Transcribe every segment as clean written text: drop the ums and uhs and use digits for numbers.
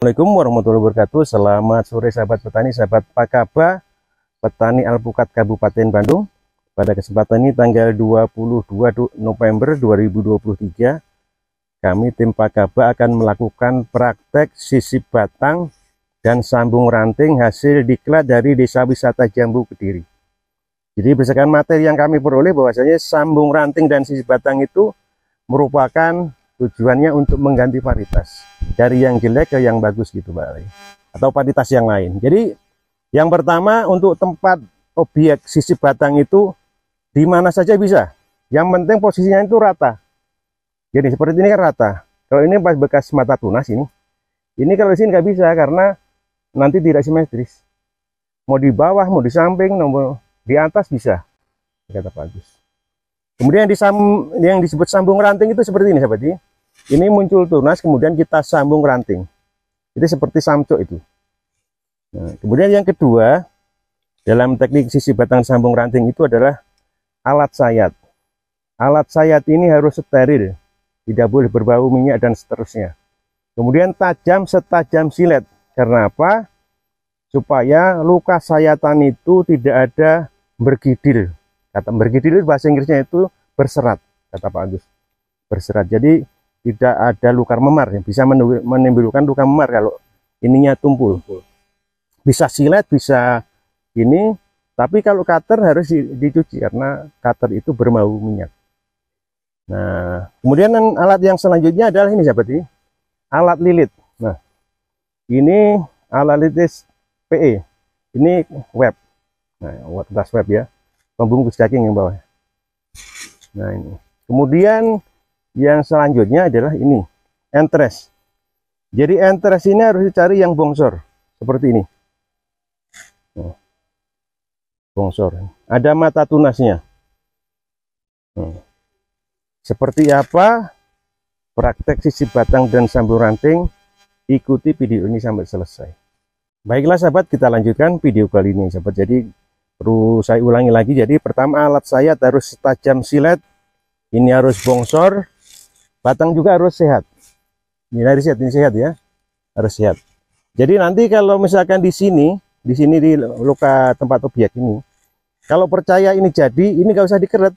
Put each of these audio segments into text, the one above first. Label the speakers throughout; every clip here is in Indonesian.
Speaker 1: Assalamualaikum warahmatullahi wabarakatuh. Selamat sore sahabat petani, sahabat Pakaba, petani alpukat Kabupaten Bandung. Pada kesempatan ini tanggal 22 November 2023, kami tim Pakaba akan melakukan praktek sisip batang dan sambung ranting hasil diklat dari Desa Wisata Jambu Kediri. Jadi berdasarkan materi yang kami peroleh, bahwasanya sambung ranting dan sisip batang itu merupakan tujuannya untuk mengganti varietas dari yang jelek ke yang bagus gitu Pak, atau varietas yang lain. Jadi yang pertama, untuk tempat objek sisip batang itu di mana saja bisa, yang penting posisinya itu rata. Jadi seperti ini kan rata. Kalau ini pas bekas mata tunas ini kalau di sini nggak bisa karena nanti tidak simetris. Mau di bawah, mau di samping, mau di atas bisa, kata Pak Agus. Kemudian yang disebut sambung ranting itu seperti ini sahabat. Ini muncul tunas, kemudian kita sambung ranting. Itu seperti samcok itu. Nah, kemudian yang kedua, dalam teknik sisip batang sambung ranting itu adalah alat sayat. Alat sayat ini harus steril, tidak boleh berbau minyak dan seterusnya. Kemudian tajam setajam silet. Karena apa? Supaya luka sayatan itu tidak ada bergidil. Kata bergidil bahasa Inggrisnya itu berserat, kata Pak Agus. Berserat. Jadi tidak ada luka memar, yang bisa menimbulkan luka memar kalau ininya tumpul. Bisa silet, bisa ini, tapi kalau cutter harus dicuci karena cutter itu berbau minyak. Nah, kemudian alat yang selanjutnya adalah ini sahabat ini, alat lilit. Nah, ini alat lilit PE. Ini web. Nah, tas web ya. Pembungkus daging yang bawah. Nah ini. Kemudian yang selanjutnya adalah ini, entres. Jadi entres ini harus dicari yang bongsor seperti ini. Nah, bongsor. Ada mata tunasnya. Nah, seperti apa praktek sisip batang dan sambung ranting? Ikuti video ini sampai selesai. Baiklah sahabat, kita lanjutkan video kali ini sahabat. Jadi perlu saya ulangi lagi. Jadi pertama, alat sayat harus tajam silet, ini harus bongsor, batang juga harus sehat. Ini harus sehat, ini sehat ya, harus sehat. Jadi nanti kalau misalkan di sini di luka tempat objek ini, kalau percaya ini jadi, ini nggak usah dikeret.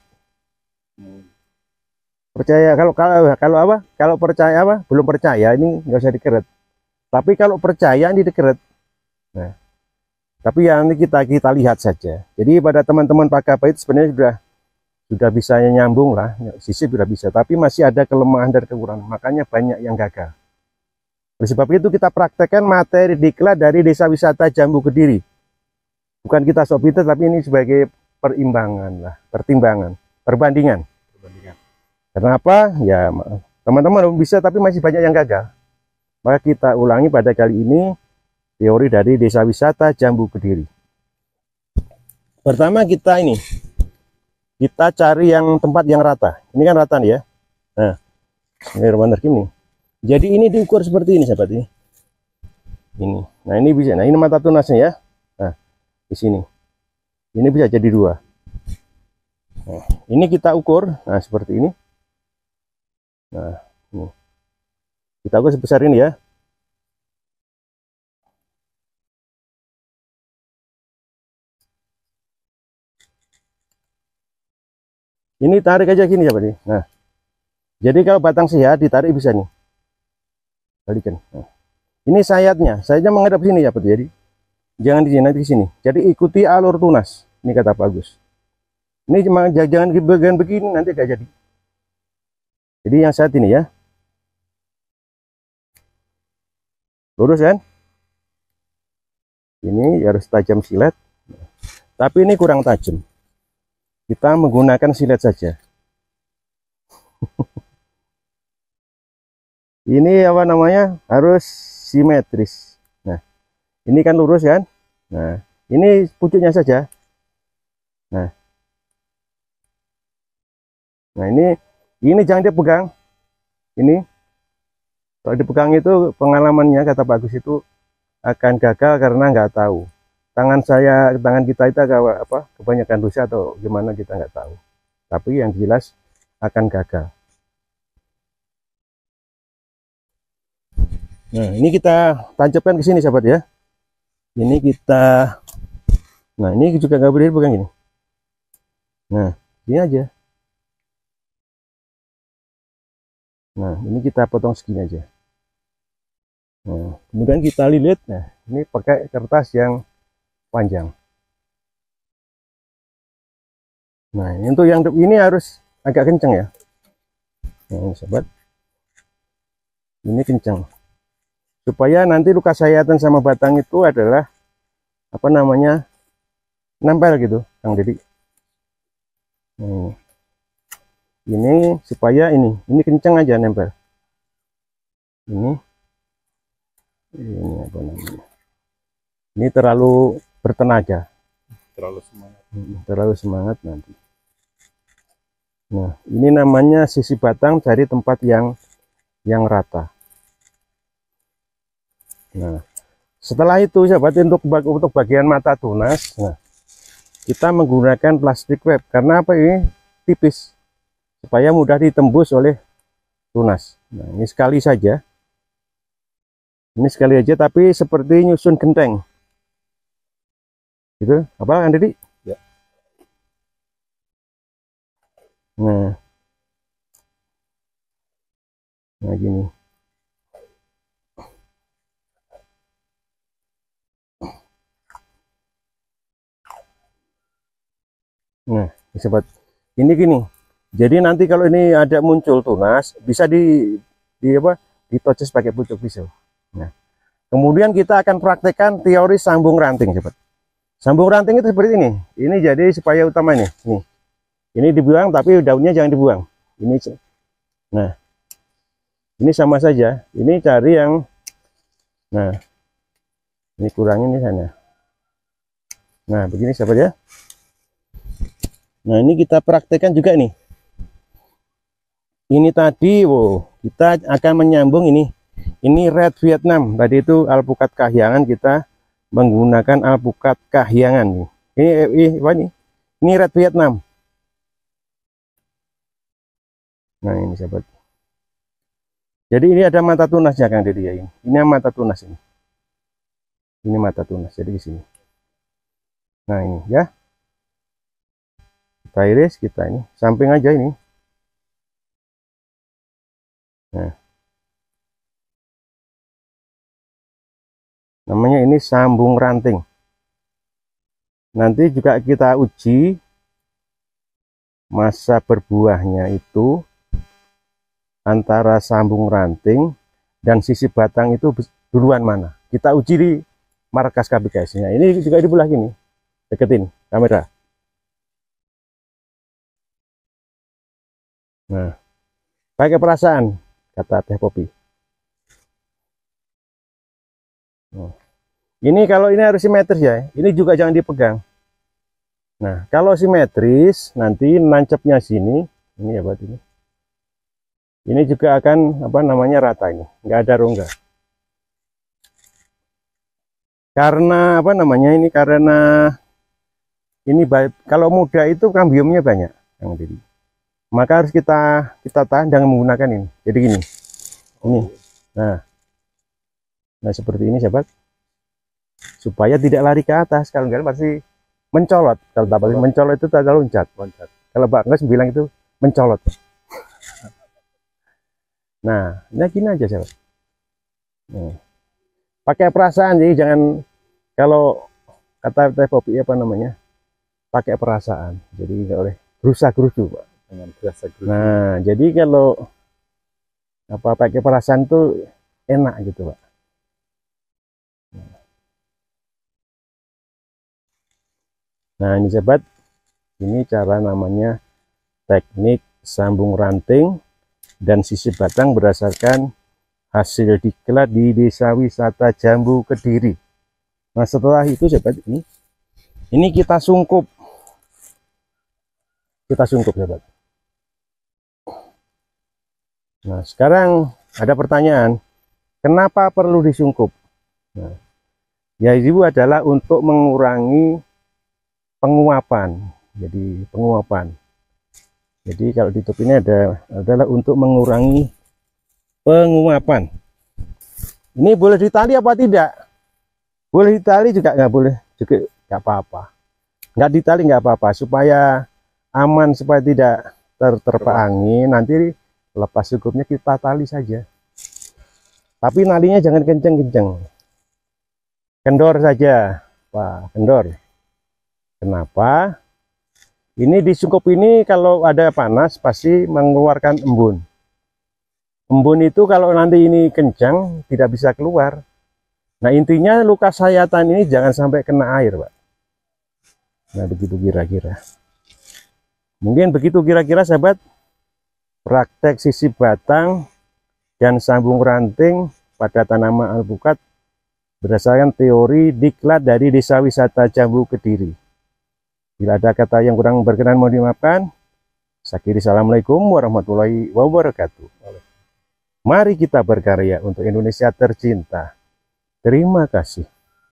Speaker 1: Percaya kalau percaya apa? Belum percaya ini nggak usah dikeret. Tapi kalau percaya ini dikeret. Nah, tapi ya nanti kita lihat saja. Jadi pada teman-teman Pakaba itu sebenarnya sudah bisa nyambung lah, sisip sudah bisa, tapi masih ada kelemahan dan kekurangan, makanya banyak yang gagal. Oleh sebab itu kita praktekkan materi diklat dari Desa Wisata Jambu Kediri. Bukan kita sok pintar, tapi ini sebagai perimbangan lah, perbandingan. Kenapa? Ya teman-teman bisa, tapi masih banyak yang gagal. Maka kita ulangi pada kali ini teori dari Desa Wisata Jambu Kediri. Pertama kita cari yang tempat yang rata. Ini kan rata nih ya. Nah, ini rumah nih. Jadi ini diukur seperti ini sahabat ini. Ini. Nah, ini bisa. Nah, ini mata tunasnya ya. Nah, di sini. Ini bisa jadi dua. Nah, ini kita ukur. Nah, seperti ini. Nah, ini. Kita ukur sebesar ini ya. Ini tarik aja gini ya Pak. Nah, jadi kalau batang sehat ditarik bisa nih, balikan. Nah, ini sayatnya menghadap sini ya Pak. Jadi jangan di sini, nanti di sini. Jadi ikuti alur tunas. Ini kata Pak Agus. Ini cuma jangan di bagian begini, nanti gak jadi. Jadi yang saat ini ya, lurus kan? Ini harus tajam silet, tapi ini kurang tajam. Kita menggunakan silet saja. Ini apa namanya? Harus simetris. Nah, ini kan lurus kan? Nah, ini pucuknya saja. Nah, ini jangan dipegang. Ini kalau dipegang itu pengalamannya kata Pak Agus itu akan gagal karena nggak tahu. Tangan kita itu apa, kebanyakan dosa atau gimana kita nggak tahu. Tapi yang jelas akan gagal. Nah, ini kita tancapkan ke sini sahabat ya. Ini kita, nah ini juga nggak boleh pegang ini. Nah, ini aja. Nah, ini kita potong segini aja. Nah, kemudian kita lilit. Nah, ini pakai kertas yang panjang. Nah, untuk yang ini harus agak kencang ya. Nah, ini sahabat, ini kencang supaya nanti luka sayatan sama batang itu adalah apa namanya, nempel gitu Kang Dedi. Nah, ini supaya ini kencang aja nempel. Ini apa namanya, ini terlalu bertenaga, terlalu semangat nanti. Nah, ini namanya sisi batang dari tempat yang rata. Nah, setelah itu sahabat, untuk bagian mata tunas, nah kita menggunakan plastik wrap karena apa, ini tipis supaya mudah ditembus oleh tunas. Nah, ini sekali saja, tapi seperti nyusun genteng gitu, apa kan Dedi ya. Nah gini. Nah sobat, ini gini, jadi nanti kalau ini ada muncul tunas bisa ditoces pakai pucuk pisau. Nah, kemudian kita akan praktekkan teori sambung ranting sobat. Sambung ranting itu seperti ini jadi supaya utama ini dibuang, tapi daunnya jangan dibuang. Ini, nah ini sama saja, ini cari yang, nah ini kurangin di sana. Nah begini sahabat ya. Nah ini kita praktekkan juga nih. Ini tadi, wow, kita akan menyambung ini red Vietnam. Tadi itu alpukat kahyangan, kita menggunakan alpukat kahyangan. Ini red Vietnam. Nah ini sahabat. Jadi ini ada mata tunasnya Kang Dedi ya. Ini mata tunas ini. Ini mata tunas. Jadi di sini. Nah ini ya. Kita iris, kita ini samping aja ini. Nah, namanya ini sambung ranting. Nanti juga kita uji masa berbuahnya itu antara sambung ranting dan sisi batang itu duluan mana. Kita uji di markas KBKS-nya. Ini juga dibelah gini. Deketin kamera. Nah, pakai perasaan, kata Teh Popi. Nah, ini kalau ini harus simetris ya. Ini juga jangan dipegang. Nah, kalau simetris nanti nancapnya sini. Ini ya buat ini. Ini juga akan apa namanya, rata ini, nggak ada rongga. Karena apa namanya ini, karena ini kalau muda itu kambiumnya banyak, yang jadi. Maka harus kita tahan dengan menggunakan ini. Jadi gini, ini. Nah seperti ini sahabat, supaya tidak lari ke atas. Kalau enggak pasti mencolot. Kalau tak paling mencolot itu tak loncat. Kalau Pak Nges bilang itu mencolot. Nah gini aja sahabat. Nah, pakai perasaan, jadi jangan, kalau kata Teh Popi apa namanya, pakai perasaan. Jadi nggak boleh gerusa-gerusu Pak. Nah jadi kalau apa pakai perasaan tuh enak gitu Pak. Nah ini sahabat, ini cara namanya teknik sambung ranting dan sisi batang berdasarkan hasil diklat di Desa Wisata Jambu Kediri. Nah setelah itu sahabat, ini kita sungkup sahabat. Nah sekarang ada pertanyaan, kenapa perlu disungkup? Nah, ya itu adalah untuk mengurangi penguapan. Jadi penguapan. Jadi kalau ditutup ini adalah untuk mengurangi penguapan. Ini boleh ditali apa tidak? Boleh ditali juga nggak boleh, juga nggak apa-apa. Nggak ditali nggak apa-apa, supaya aman, supaya tidak terterpa angin. Nanti lepas cukupnya kita tali saja. Tapi nalinya jangan kenceng-kenceng. Kendor saja, Pak, kendor. Kenapa? Ini di sungkup ini kalau ada panas pasti mengeluarkan embun. Embun itu kalau nanti ini kencang tidak bisa keluar. Nah intinya luka sayatan ini jangan sampai kena air, Pak. Nah begitu kira-kira. Mungkin begitu kira-kira sahabat, praktek sisip batang dan sambung ranting pada tanaman alpukat berdasarkan teori diklat dari Desa Wisata Jambu Kediri. Bila ada kata yang kurang berkenan mohon dimaafkan. Saya akhiri, assalamualaikum warahmatullahi wabarakatuh. Mari kita berkarya untuk Indonesia tercinta. Terima kasih.